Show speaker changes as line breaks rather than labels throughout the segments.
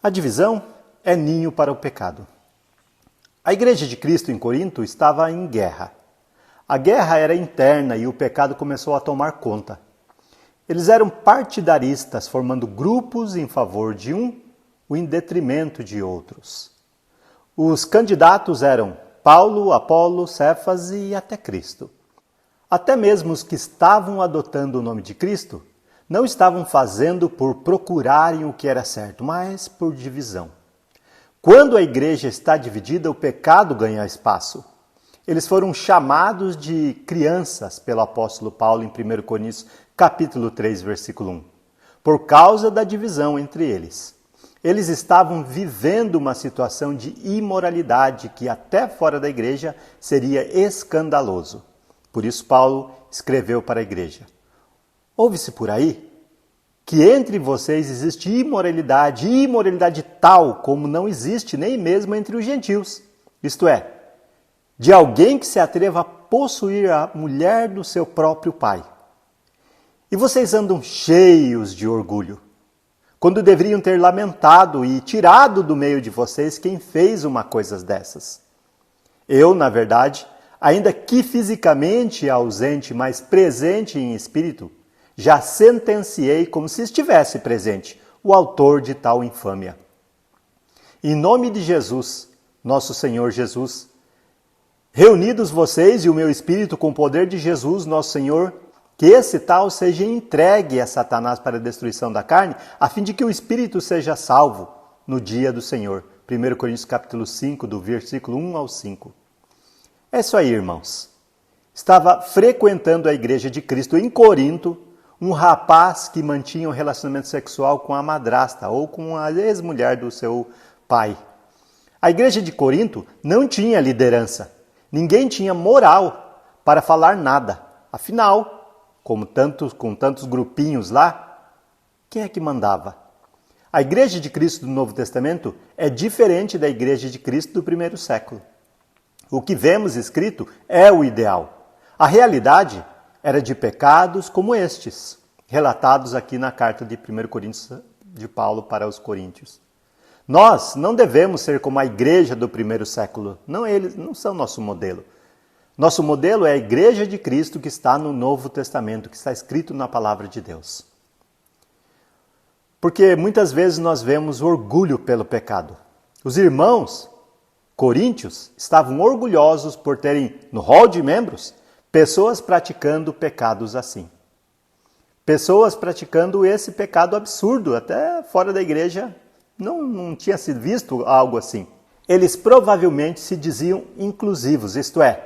A divisão é ninho para o pecado. A igreja de Cristo em Corinto estava em guerra. A guerra era interna e o pecado começou a tomar conta. Eles eram partidaristas, formando grupos em favor de um, em detrimento de outros. Os candidatos eram Paulo, Apolo, Cefas e até Cristo. Até mesmo os que estavam adotando o nome de Cristo não estavam fazendo por procurarem o que era certo, mas por divisão. Quando a igreja está dividida, o pecado ganha espaço. Eles foram chamados de crianças pelo apóstolo Paulo em 1 Coríntios, capítulo 3, versículo 1, por causa da divisão entre eles. Eles estavam vivendo uma situação de imoralidade que até fora da igreja seria escandaloso. Por isso Paulo escreveu para a igreja: ouve-se por aí que entre vocês existe imoralidade tal como não existe nem mesmo entre os gentios. Isto é, de alguém que se atreva a possuir a mulher do seu próprio pai. E vocês andam cheios de orgulho, quando deveriam ter lamentado e tirado do meio de vocês quem fez uma coisa dessas. Eu, na verdade, ainda que fisicamente ausente, mas presente em espírito, já sentenciei como se estivesse presente o autor de tal infâmia. Em nome de Jesus, nosso Senhor Jesus, reunidos vocês e o meu espírito com o poder de Jesus, nosso Senhor, que esse tal seja entregue a Satanás para a destruição da carne, a fim de que o espírito seja salvo no dia do Senhor. 1 Coríntios capítulo 5, do versículo 1 ao 5. É isso aí, irmãos. Estava frequentando a igreja de Cristo em Corinto um rapaz que mantinha um relacionamento sexual com a madrasta ou com a ex-mulher do seu pai. A igreja de Corinto não tinha liderança. Ninguém tinha moral para falar nada. Afinal, com tantos grupinhos lá, quem é que mandava? A igreja de Cristo do Novo Testamento é diferente da igreja de Cristo do primeiro século. O que vemos escrito é o ideal. A realidade era de pecados como estes, relatados aqui na carta de 1 Coríntios de Paulo para os Coríntios. Nós não devemos ser como a igreja do primeiro século. Não, eles não são nosso modelo. Nosso modelo é a igreja de Cristo que está no Novo Testamento, que está escrito na palavra de Deus. Porque muitas vezes nós vemos orgulho pelo pecado. Os irmãos coríntios estavam orgulhosos por terem no hall de membros pessoas praticando pecados assim. Pessoas praticando esse pecado absurdo, até fora da igreja não tinha sido visto algo assim. Eles provavelmente se diziam inclusivos, isto é,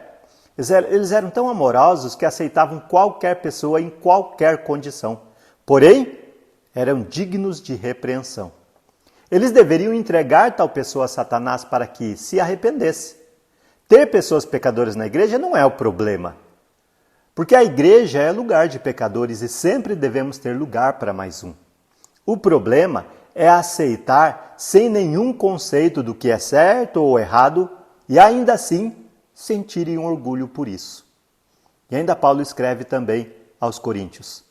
eles eram tão amorosos que aceitavam qualquer pessoa em qualquer condição. Porém, eram dignos de repreensão. Eles deveriam entregar tal pessoa a Satanás para que se arrependesse. Ter pessoas pecadoras na igreja não é o problema. Porque a igreja é lugar de pecadores e sempre devemos ter lugar para mais um. O problema é aceitar sem nenhum conceito do que é certo ou errado e ainda assim sentirem um orgulho por isso. E ainda Paulo escreve também aos Coríntios: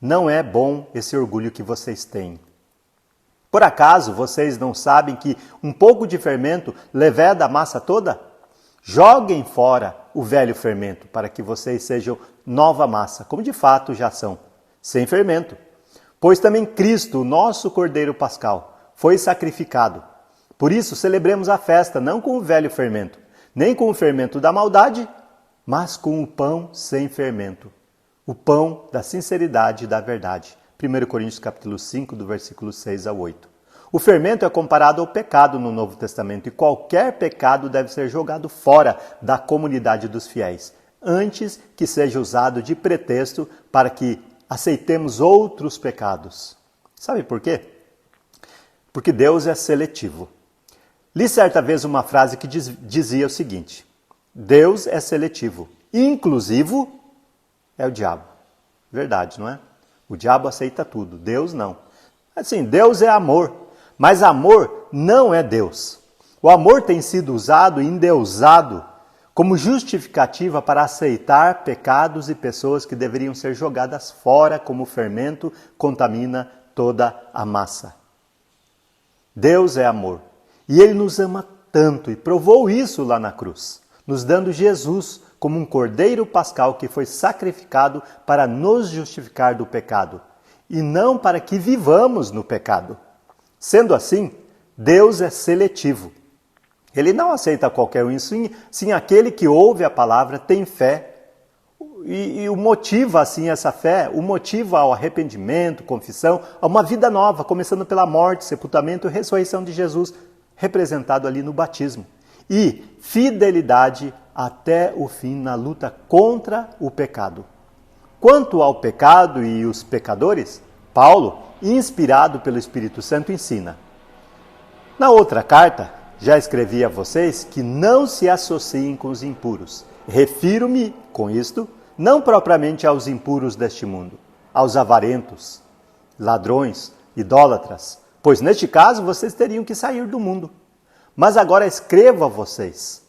não é bom esse orgulho que vocês têm. Por acaso vocês não sabem que um pouco de fermento leveda a massa toda? Joguem fora o velho fermento para que vocês sejam nova massa, como de fato já são, sem fermento. Pois também Cristo, o nosso Cordeiro Pascal, foi sacrificado. Por isso celebremos a festa não com o velho fermento, nem com o fermento da maldade, mas com o pão sem fermento, o pão da sinceridade e da verdade. 1 Coríntios capítulo 5, do versículo 6 ao 8. O fermento é comparado ao pecado no Novo Testamento e qualquer pecado deve ser jogado fora da comunidade dos fiéis, antes que seja usado de pretexto para que aceitemos outros pecados. Sabe por quê? Porque Deus é seletivo. Li certa vez uma frase que dizia o seguinte: Deus é seletivo, inclusivo é o diabo. Verdade, não é? O diabo aceita tudo, Deus não. Assim, Deus é amor, mas amor não é Deus. O amor tem sido usado e endeusado como justificativa para aceitar pecados e pessoas que deveriam ser jogadas fora como o fermento contamina toda a massa. Deus é amor. E Ele nos ama tanto e provou isso lá na cruz, nos dando Jesus como um cordeiro pascal que foi sacrificado para nos justificar do pecado, e não para que vivamos no pecado. Sendo assim, Deus é seletivo. Ele não aceita qualquer um, sim aquele que ouve a palavra, tem fé, e o motiva assim essa fé, o motiva ao arrependimento, confissão, a uma vida nova, começando pela morte, sepultamento e ressurreição de Jesus, representado ali no batismo. E fidelidade até o fim na luta contra o pecado. Quanto ao pecado e os pecadores, Paulo, inspirado pelo Espírito Santo, ensina. Na outra carta, já escrevi a vocês que não se associem com os impuros. Refiro-me, com isto, não propriamente aos impuros deste mundo, aos avarentos, ladrões, idólatras, pois neste caso vocês teriam que sair do mundo. Mas agora escrevo a vocês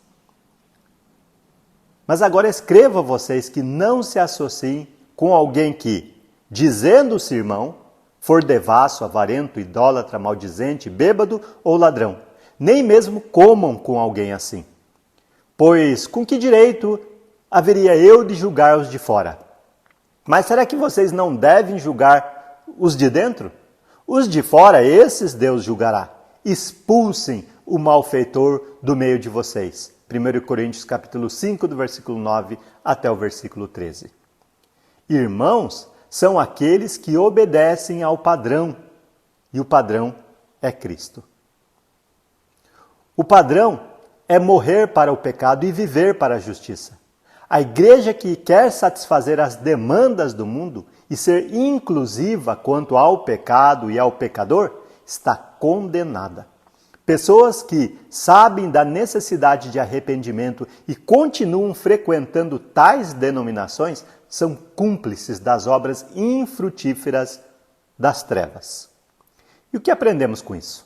que não se associem com alguém que, dizendo-se irmão, for devasso, avarento, idólatra, maldizente, bêbado ou ladrão. Nem mesmo comam com alguém assim. Pois com que direito haveria eu de julgar os de fora? Mas será que vocês não devem julgar os de dentro? Os de fora, esses Deus julgará. Expulsem o malfeitor do meio de vocês. 1 Coríntios capítulo 5, do versículo 9 até o versículo 13. Irmãos são aqueles que obedecem ao padrão, e o padrão é Cristo. O padrão é morrer para o pecado e viver para a justiça. A igreja que quer satisfazer as demandas do mundo e ser inclusiva quanto ao pecado e ao pecador está condenada. Pessoas que sabem da necessidade de arrependimento e continuam frequentando tais denominações são cúmplices das obras infrutíferas das trevas. E o que aprendemos com isso?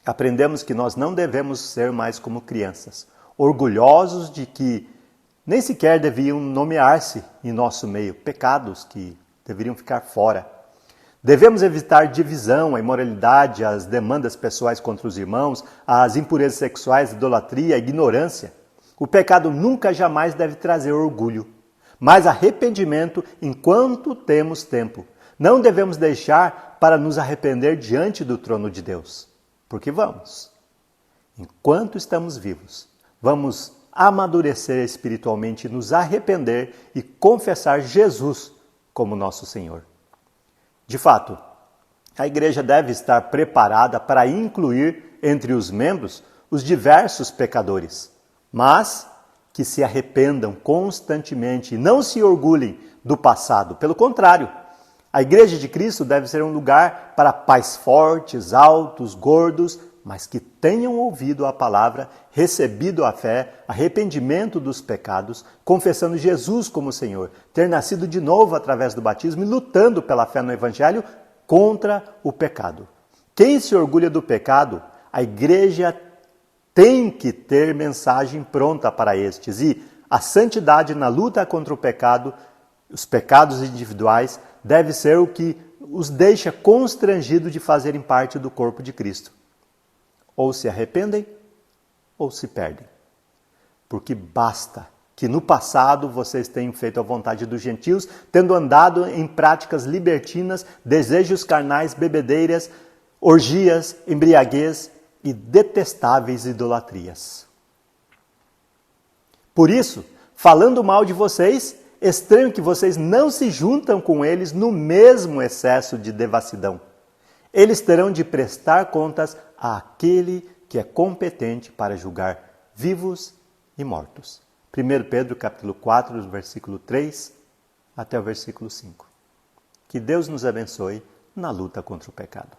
Aprendemos que nós não devemos ser mais como crianças, orgulhosos de que nem sequer deviam nomear-se em nosso meio, pecados que deveriam ficar fora. Devemos evitar divisão, a imoralidade, as demandas pessoais contra os irmãos, as impurezas sexuais, a idolatria, a ignorância. O pecado nunca jamais deve trazer orgulho, mas arrependimento enquanto temos tempo. Não devemos deixar para nos arrepender diante do trono de Deus. Porque vamos, enquanto estamos vivos, vamos amadurecer espiritualmente, nos arrepender e confessar Jesus como nosso Senhor. De fato, a igreja deve estar preparada para incluir entre os membros os diversos pecadores, mas que se arrependam constantemente e não se orgulhem do passado. Pelo contrário, a igreja de Cristo deve ser um lugar para pais fortes, altos, gordos, mas que tenham ouvido a palavra, recebido a fé, arrependimento dos pecados, confessando Jesus como Senhor, ter nascido de novo através do batismo e lutando pela fé no Evangelho contra o pecado. Quem se orgulha do pecado, a igreja tem que ter mensagem pronta para estes. E a santidade na luta contra o pecado, os pecados individuais, deve ser o que os deixa constrangidos de fazerem parte do corpo de Cristo. Ou se arrependem, ou se perdem. Porque basta que no passado vocês tenham feito a vontade dos gentios, tendo andado em práticas libertinas, desejos carnais, bebedeiras, orgias, embriaguez e detestáveis idolatrias. Por isso, falando mal de vocês, estranho que vocês não se juntam com eles no mesmo excesso de devassidão. Eles terão de prestar contas àquele que é competente para julgar vivos e mortos. 1 Pedro capítulo 4, versículo 3 até o versículo 5. Que Deus nos abençoe na luta contra o pecado.